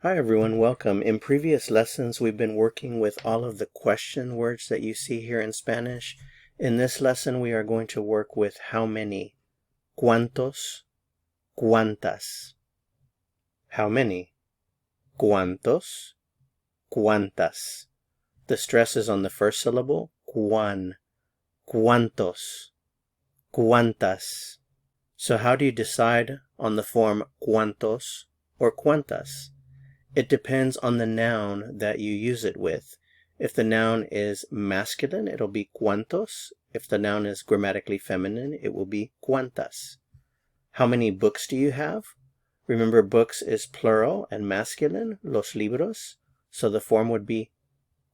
Hi everyone, welcome. In previous lessons, we've been working with all of the question words that you see here in Spanish. In this lesson, we are going to work with how many. ¿Cuántos? ¿Cuántas? How many? ¿Cuántos? ¿Cuántas? The stress is on the first syllable, cuán. ¿Cuántos? ¿Cuántas? So how do you decide on the form cuántos or cuántas? It depends on the noun that you use it with. If the noun is masculine, it'll be cuántos. If the noun is grammatically feminine, it will be cuántas. How many books do you have? Remember, books is plural and masculine, los libros. So the form would be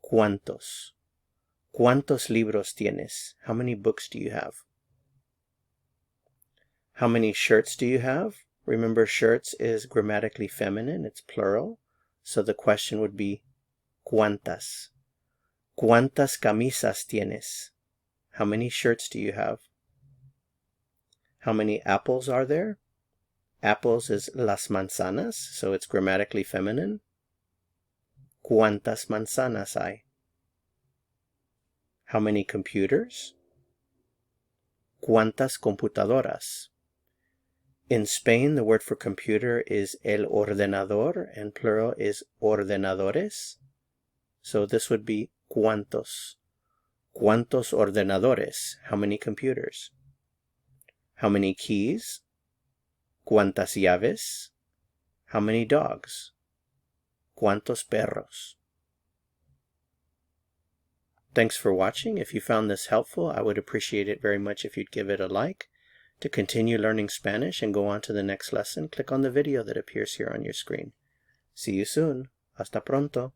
cuántos. ¿Cuántos libros tienes? How many books do you have? How many shirts do you have? Remember, shirts is grammatically feminine, it's plural. So the question would be, ¿cuántas? ¿Cuántas camisas tienes? How many shirts do you have? How many apples are there? Apples is las manzanas, so it's grammatically feminine. ¿Cuántas manzanas hay? How many computers? ¿Cuántas computadoras? In Spain, the word for computer is el ordenador, and plural is ordenadores. So this would be ¿cuántos? ¿Cuántos ordenadores? How many computers? How many keys? ¿Cuántas llaves? How many dogs? ¿Cuántos perros? Thanks for watching. If you found this helpful, I would appreciate it very much if you'd give it a like. To continue learning Spanish and go on to the next lesson, click on the video that appears here on your screen. See you soon. Hasta pronto.